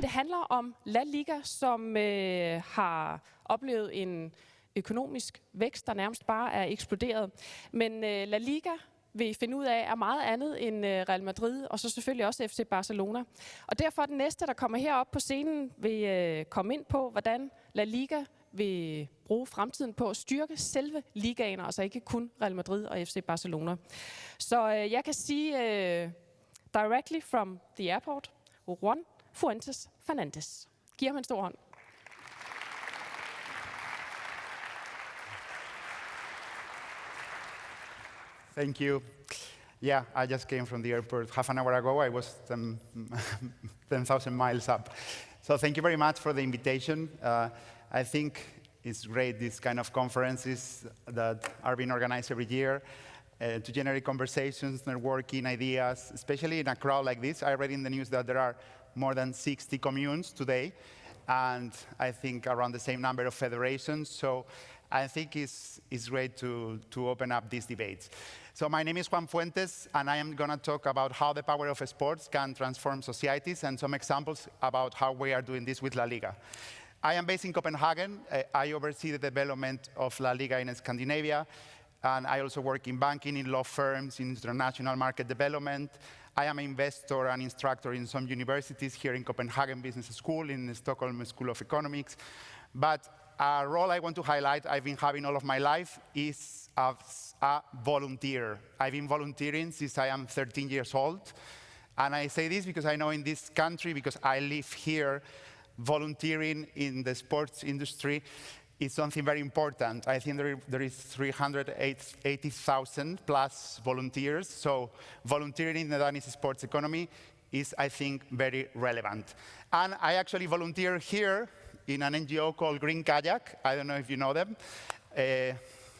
Det handler om La Liga, som har oplevet en økonomisk vækst, der nærmest bare er eksploderet. Men La Liga vil I finde ud af er meget andet end Real Madrid, og så selvfølgelig også FC Barcelona. Og derfor er den næste, der kommer herop på scenen, vil komme ind på, hvordan La Liga vil bruge fremtiden på at styrke selve ligaen, altså ikke kun Real Madrid og FC Barcelona. Så jeg kan sige directly from the airport, Juan Fuentes Fernandes. Giv ham en stor hånd. Thank you. Yeah, I just came from the airport half an hour ago. I was 10,000 miles up. So thank you very much for the invitation. I think it's great, these kind of conferences that are being organized every year to generate conversations, networking, ideas, especially in a crowd like this. I read in the news that there are more than 60 communes today, and I think around the same number of federations. So I think it's great to open up these debates. So my name is Juan Fuentes, and I am going to talk about how the power of sports can transform societies and some examples about how we are doing this with La Liga. I am based in Copenhagen. I oversee the development of La Liga in Scandinavia, and I also work in banking, in law firms, in international market development. I am an investor and instructor in some universities here in Copenhagen Business School, in the Stockholm School of Economics. But a role I want to highlight I've been having all of my life is as a volunteer. I've been volunteering since I am 13 years old. And I say this because I know in this country, because I live here, volunteering in the sports industry is something very important. I think there is 380,000 plus volunteers. So volunteering in the Danish sports economy is, I think, very relevant. And I actually volunteer here in an NGO called Green Kayak. I don't know if you know them.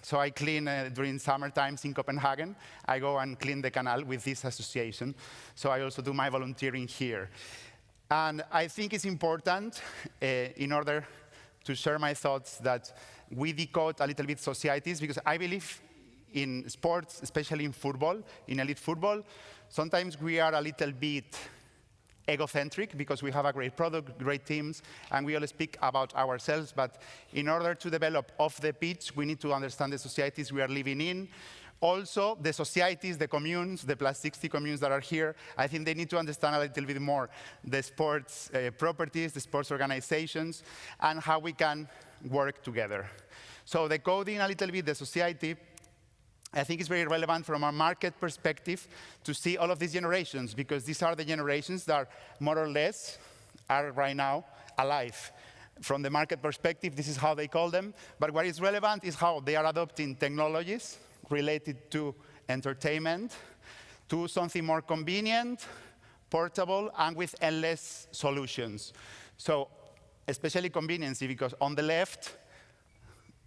So I clean during summer times in Copenhagen. I go and clean the canal with this association. So I also do my volunteering here. And I think it's important in order to share my thoughts that we decode a little bit societies, because I believe in sports, especially in football, in elite football, sometimes we are a little bit egocentric because we have a great product, great teams, and we all speak about ourselves. But in order to develop off the pitch, we need to understand the societies we are living in. Also, the societies, the communes, the plus 60 communes that are here, I think they need to understand a little bit more the sports properties, the sports organizations, and how we can work together. So decoding a little bit the society, I think it's very relevant from a market perspective to see all of these generations, because these are the generations that more or less are right now alive. From the market perspective, this is how they call them. But what is relevant is how they are adopting technologies related to entertainment, to something more convenient, portable, and with endless solutions. So especially conveniency, because on the left,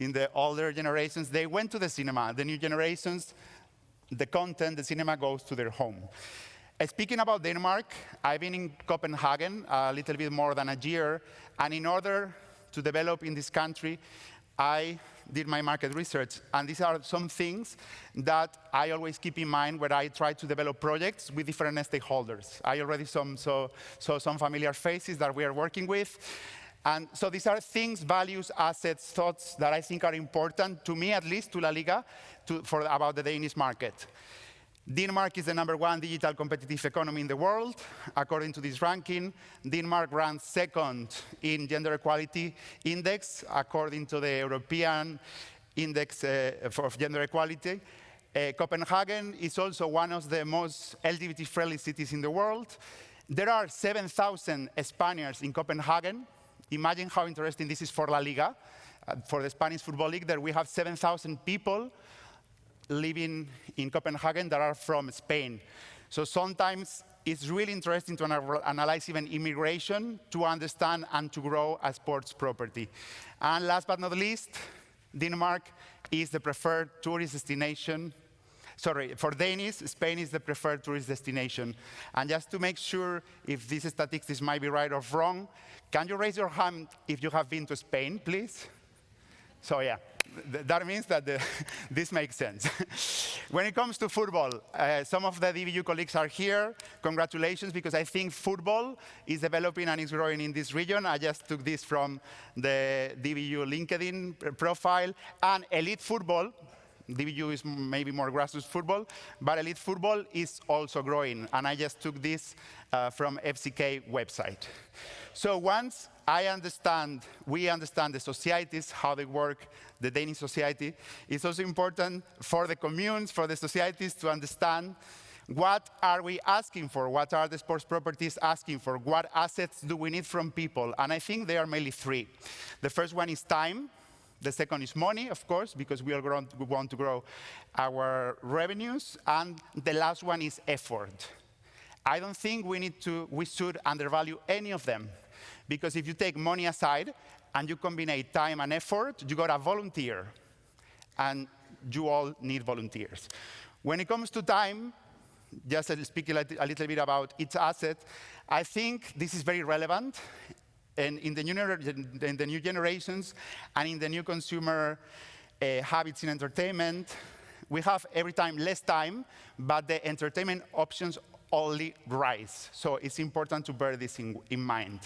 in the older generations, they went to the cinema. The new generations, the content, the cinema goes to their home. Speaking about Denmark, I've been in Copenhagen a little bit more than a year, and in order to develop in this country, I did my market research, and these are some things that I always keep in mind when I try to develop projects with different stakeholders. I already saw some familiar faces that we are working with. And so these are things, values, assets, thoughts that I think are important, to me at least, to La Liga, about the Danish market. Denmark is the #1 digital competitive economy in the world. According to this ranking, Denmark ranks second in gender equality index, according to the European Index for Gender Equality. Copenhagen is also one of the most LGBT-friendly cities in the world. There are 7,000 Spaniards in Copenhagen. Imagine how interesting this is for La Liga, for the Spanish Football League, that we have 7,000 people living in Copenhagen that are from Spain. So sometimes it's really interesting to analyze even immigration to understand and to grow a sports property. And last but not least, Denmark is the preferred tourist destination. Sorry, for Danish, Spain is the preferred tourist destination. And just to make sure if these statistics might be right or wrong, can you raise your hand if you have been to Spain, please? So yeah, That means that this makes sense. When it comes to football, some of the DBU colleagues are here. Congratulations, because I think football is developing and is growing in this region. I just took this from the DBU LinkedIn profile. And elite football, DBU is maybe more grassroots football, but elite football is also growing. And I just took this from FCK website. So once we understand the societies, how they work, the Danish society, it's also important for the communes, for the societies to understand what are we asking for, what are the sports properties asking for, what assets do we need from people. And I think there are mainly three. The first one is time. The second is money, of course, because we want to grow our revenues. And the last one is effort. I don't think we should undervalue any of them. Because if you take money aside and you combine time and effort, you got a volunteer. And you all need volunteers. When it comes to time, just to speak a little bit about each asset, I think this is very relevant. And in the new generations and in the new consumer habits in entertainment, we have every time less time, but the entertainment options only rise. So it's important to bear this in mind.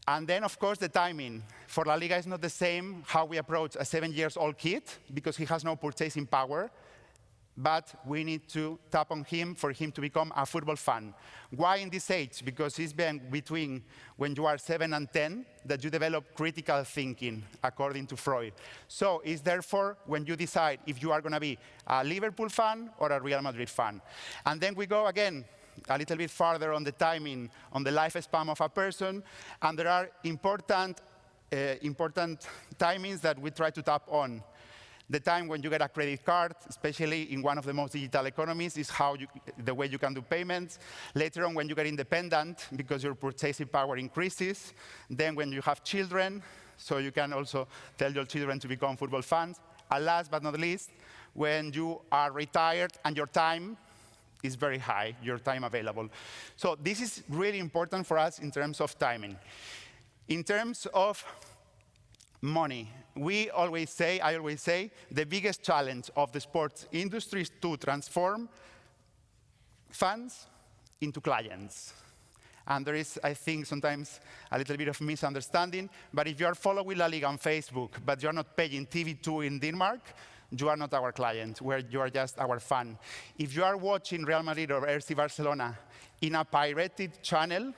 And then, of course, the timing. For La Liga, it's not the same how we approach a 7-year-old kid, because he has no purchasing power. But we need to tap on him for him to become a football fan. Why in this age? Because it's been between when you are 7 and 10 that you develop critical thinking, according to Freud. So it's therefore when you decide if you are going to be a Liverpool fan or a Real Madrid fan. And then we go again a little bit farther on the timing, on the lifespan of a person. And there are important timings that we try to tap on. The time when you get a credit card, especially in one of the most digital economies, is the way you can do payments. Later on, when you get independent, because your purchasing power increases. Then when you have children, so you can also tell your children to become football fans. And last but not least, when you are retired and your time is very high, your time available. So this is really important for us in terms of timing. In terms of money, I always say, the biggest challenge of the sports industry is to transform fans into clients. And there is, I think, sometimes a little bit of misunderstanding. But if you are following La Liga on Facebook, but you are not paying TV2 in Denmark, you are not our client, you are just our fan. If you are watching Real Madrid or FC Barcelona in a pirated channel,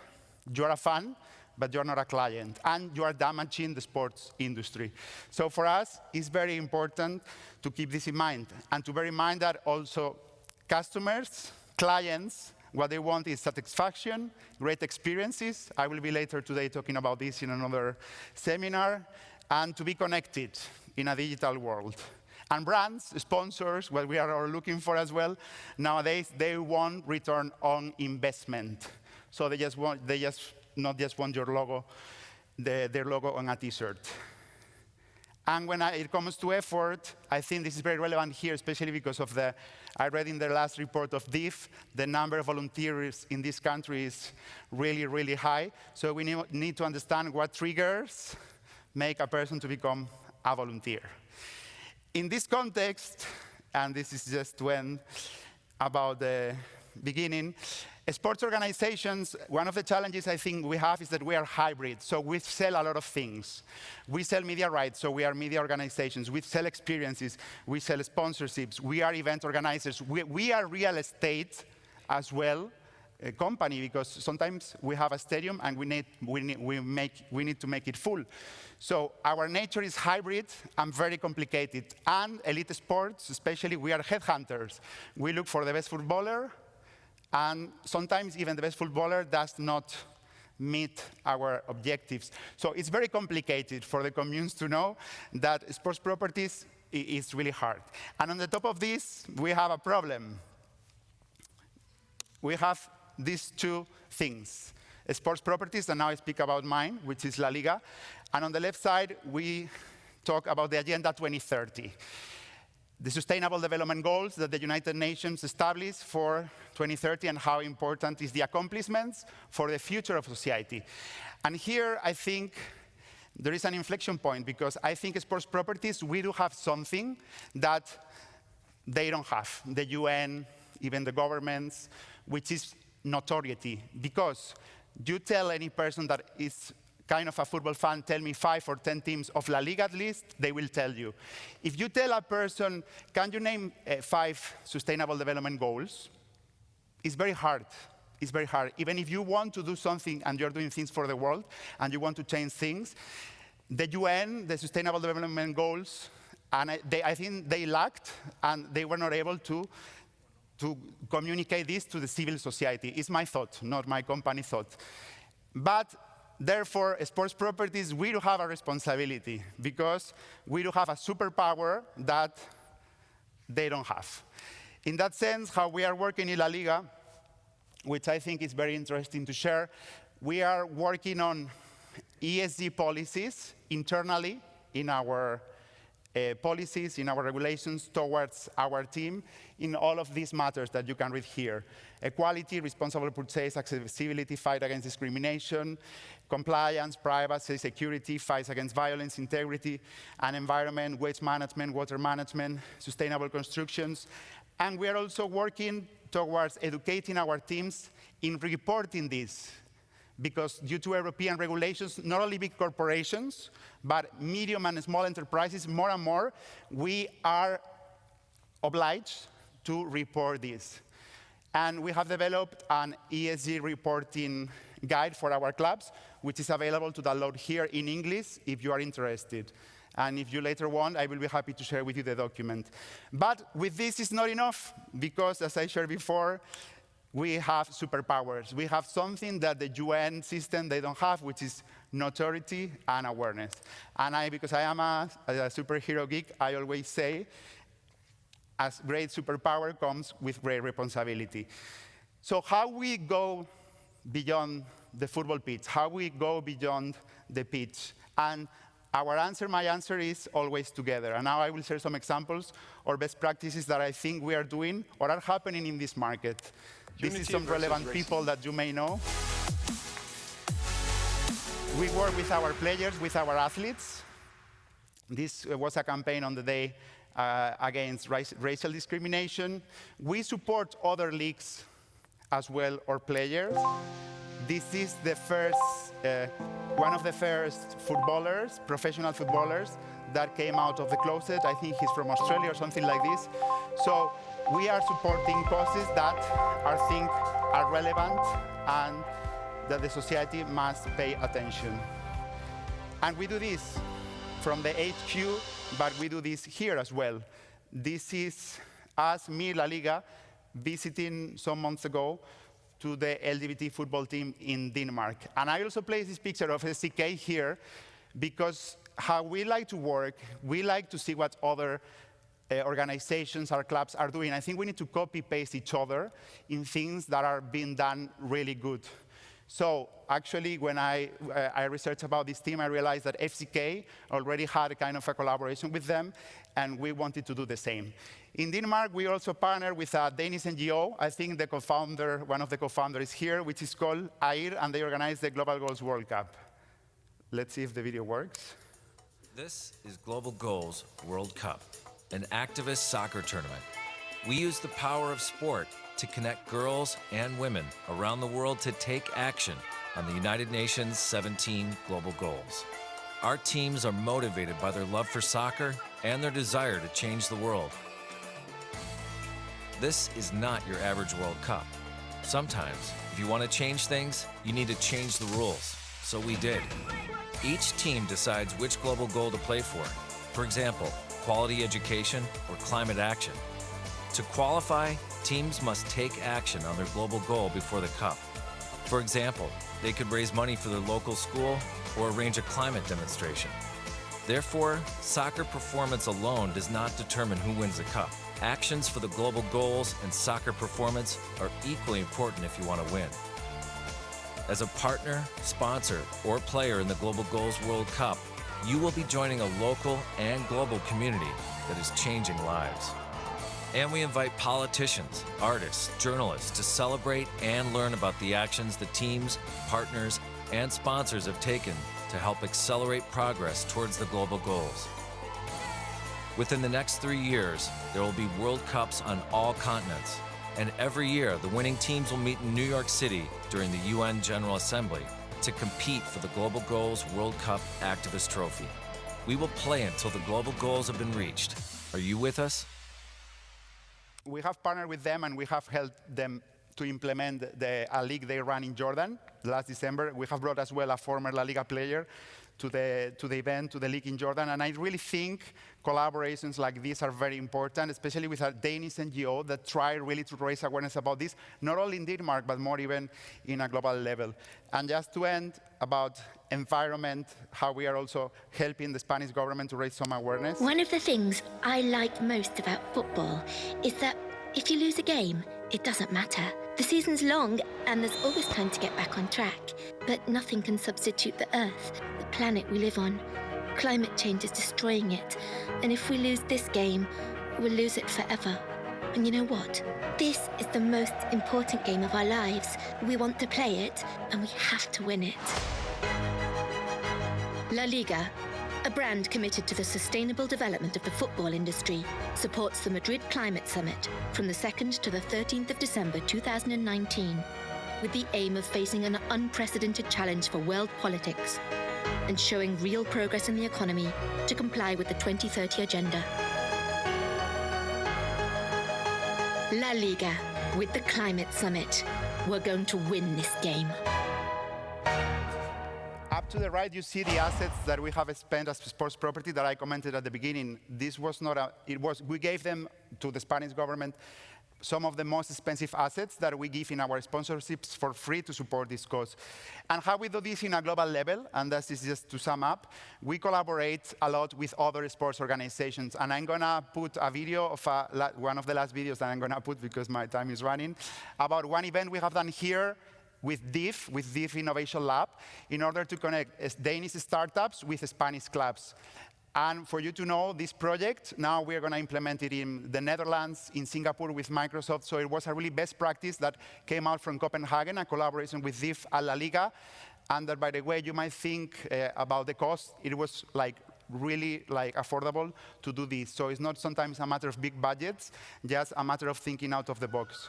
you are a fan, but you're not a client, and you are damaging the sports industry. So for us, it's very important to keep this in mind, and to bear in mind that also customers, clients, what they want is satisfaction, great experiences. I will be later today talking about this in another seminar, and to be connected in a digital world. And brands, sponsors, what we are all looking for as well, nowadays, they want return on investment. So they not just want your logo, their logo on a t-shirt. And when it comes to effort, I think this is very relevant here, especially because of I read in the last report of DIF, the number of volunteers in this country is really, really high. So we need to understand what triggers make a person to become a volunteer. In this context, and this is just about the beginning, sports organizations, one of the challenges I think we have is that we are hybrid. So we sell a lot of things. We sell media rights, so we are media organizations. We sell experiences. We sell sponsorships. We are event organizers. We are real estate as well, a company, because sometimes we have a stadium and we need to make it full. So our nature is hybrid and very complicated. And elite sports, especially, we are headhunters. We look for the best footballer, and sometimes even the best footballer does not meet our objectives. So it's very complicated for the communes to know that sports properties is really hard. And on the top of this, we have a problem. We have these two things. Sports properties, and now I speak about mine, which is La Liga. And on the left side, we talk about the Agenda 2030. The Sustainable Development Goals that the United Nations established for 2030, and how important is the accomplishments for the future of society. And here, I think there is an inflection point, because I think sports properties, we do have something that they don't have. The UN, even the governments, which is notoriety. Because you tell any person that is kind of a football fan, tell me 5 or 10 teams of La Liga at least, they will tell you. If you tell a person, can you name 5 sustainable development goals? It's very hard. It's very hard. Even if you want to do something and you're doing things for the world and you want to change things, the UN, the Sustainable Development Goals, and I think they lacked, and they were not able to communicate this to the civil society. It's my thought, not my company thought. But therefore, sports properties, we do have a responsibility, because we do have a superpower that they don't have. In that sense, how we are working in La Liga, which I think is very interesting to share, we are working on ESG policies internally in our policies, in our regulations towards our team, in all of these matters that you can read here. Equality, responsible purchase, accessibility, fight against discrimination, compliance, privacy, security, fights against violence, integrity, and environment, waste management, water management, sustainable constructions. And we are also working towards educating our teams in reporting this, because due to European regulations, not only big corporations, but medium and small enterprises, more and more, we are obliged to report this. And we have developed an ESG reporting guide for our clubs, which is available to download here in English if you are interested. And if you later want, I will be happy to share with you the document. But with this, it's not enough, because as I shared before, we have superpowers. We have something that the UN system, they don't have, which is notoriety and awareness. And because I am a superhero geek, I always say, as great superpower comes with great responsibility. So how we go beyond the football pitch, how we go beyond the pitch. And my answer is always together. And now I will share some examples or best practices that I think we are doing or are happening in this market. This is some relevant people that you may know. We work with our players, with our athletes. This was a campaign on the day against racial discrimination. We support other leagues as well, or players. This is the first, one of the first footballers, professional footballers, that came out of the closet. I think he's from Australia or something like this. So we are supporting causes that I think are relevant and that the society must pay attention. And we do this from the HQ, but we do this here as well. This is us, me, La Liga, visiting some months ago to the LGBT football team in Denmark. And I also place this picture of SCK here because how we like to work, we like to see what other organizations or clubs are doing. I think we need to copy-paste each other in things that are being done really good. So actually, when I researched about this team, I realized that FCK already had a kind of a collaboration with them, and we wanted to do the same. In Denmark, we also partnered with a Danish NGO. I think the co-founder, one of the co-founders is here, which is called AIR, and they organized the Global Goals World Cup. Let's see if the video works. This is Global Goals World Cup, an activist soccer tournament. We use the power of sport to connect girls and women around the world to take action on the United Nations 17 global goals. Our teams are motivated by their love for soccer and their desire to change the world. This is not your average World Cup. Sometimes, if you want to change things, you need to change the rules. So we did. Each team decides which global goal to play for. For example, quality education or climate action. To qualify, teams must take action on their global goal before the cup. For example, they could raise money for their local school or arrange a climate demonstration. Therefore, soccer performance alone does not determine who wins the cup. Actions for the global goals and soccer performance are equally important if you want to win. As a partner, sponsor, or player in the Global Goals World Cup, you will be joining a local and global community that is changing lives. And we invite politicians, artists, journalists to celebrate and learn about the actions the teams, partners, and sponsors have taken to help accelerate progress towards the global goals. Within the next 3 years, there will be World Cups on all continents, and every year the winning teams will meet in New York City during the UN General Assembly to compete for the Global Goals World Cup Activist Trophy. We will play until the global goals have been reached. Are you with us? We have partnered with them and we have helped them to implement a league they ran in Jordan last December. We have brought as well a former La Liga player to the event, to the league in Jordan. And I really think collaborations like this are very important, especially with a Danish NGO that try really to raise awareness about this, not only in Denmark, but more even in a global level. And just to end about environment, how we are also helping the Spanish government to raise some awareness. One of the things I like most about football is that if you lose a game, it doesn't matter. The season's long and there's always time to get back on track. But nothing can substitute the Earth, the planet we live on. Climate change is destroying it. And if we lose this game, we'll lose it forever. And you know what? This is the most important game of our lives. We want to play it and we have to win it. La Liga, a brand committed to the sustainable development of the football industry, supports the Madrid Climate Summit from the 2nd to the 13th of December 2019, with the aim of facing an unprecedented challenge for world politics and showing real progress in the economy to comply with the 2030 Agenda. La Liga, with the Climate Summit, we're going to win this game. Up to the right, you see the assets that we have spent as sports property that I commented at the beginning. This was not we gave them to the Spanish government some of the most expensive assets that we give in our sponsorships for free to support this cause. And how we do this in a global level, and this is just to sum up, we collaborate a lot with other sports organizations. And I'm gonna put a video of one of the last videos that I'm gonna put because my time is running, about one event we have done here with DIF Innovation Lab, in order to connect Danish startups with Spanish clubs. And for you to know, this project, now we're going to implement it in the Netherlands, in Singapore with Microsoft. So it was a really best practice that came out from Copenhagen, a collaboration with DIF and La Liga. And that, by the way, you might think about the cost. It was really affordable to do this. So it's not sometimes a matter of big budgets, just a matter of thinking out of the box.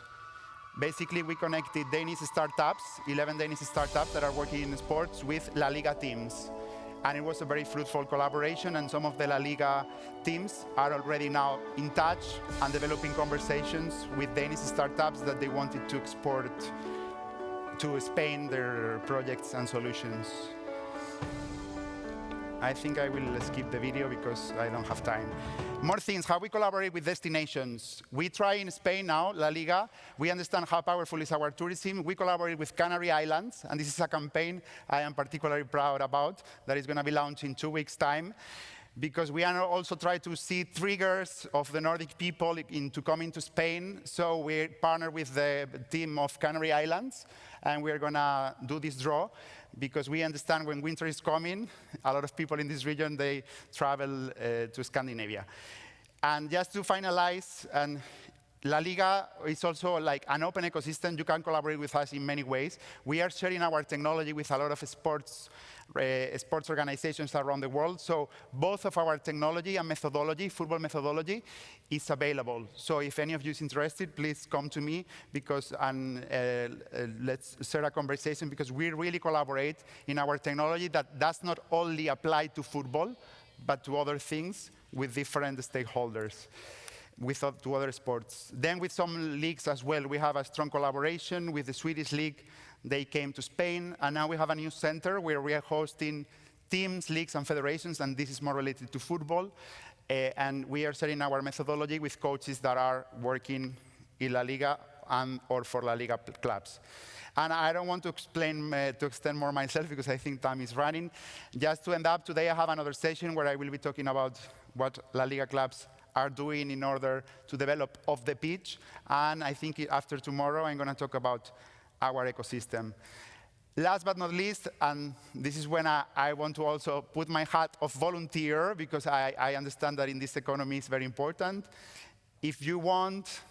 Basically, we connected Danish startups, 11 Danish startups that are working in sports, with La Liga teams. And it was a very fruitful collaboration, and some of the La Liga teams are already now in touch and developing conversations with Danish startups that they wanted to export to Spain, their projects and solutions. I think I will skip the video because I don't have time. More things, how we collaborate with destinations. We try in Spain now, La Liga. We understand how powerful is our tourism. We collaborate with Canary Islands, and this is a campaign I am particularly proud about that is going to be launched in 2 weeks' time, because we are also trying to see triggers of the Nordic people into coming to Spain. So we partner with the team of Canary Islands, and we're going to do this draw, because we understand when winter is coming, a lot of people in this region, they travel to Scandinavia. And just to finalize, and La Liga is also like an open ecosystem. You can collaborate with us in many ways. We are sharing our technology with a lot of sports organizations around the world. So both of our technology and methodology, football methodology, is available. So if any of you is interested, please come to me, because let's start a conversation, because we really collaborate in our technology that does not only apply to football, but to other things with different stakeholders, to other sports. Then with some leagues as well, we have a strong collaboration with the Swedish league. They came to Spain, and now we have a new center where we are hosting teams, leagues, and federations, and this is more related to football. And we are sharing our methodology with coaches that are working in La Liga or for La Liga clubs. And I don't want to extend more myself, because I think time is running. Just to end up, today I have another session where I will be talking about what La Liga clubs are doing in order to develop off the pitch. And I think after tomorrow, I'm going to talk about our ecosystem. Last but not least, and this is when I want to also put my hat of volunteer, because I understand that in this economy it's very important. If you want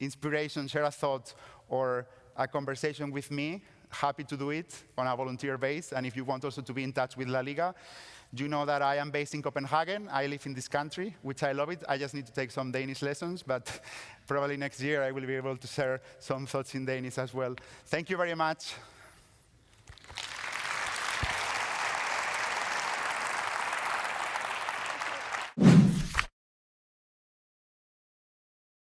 inspiration, share a thought, or a conversation with me, happy to do it on a volunteer base. And if you want also to be in touch with La Liga, you know that I am based in Copenhagen. I live in this country, which I love it. I just need to take some Danish lessons, but probably next year I will be able to share some thoughts in Danish as well. Thank you very much.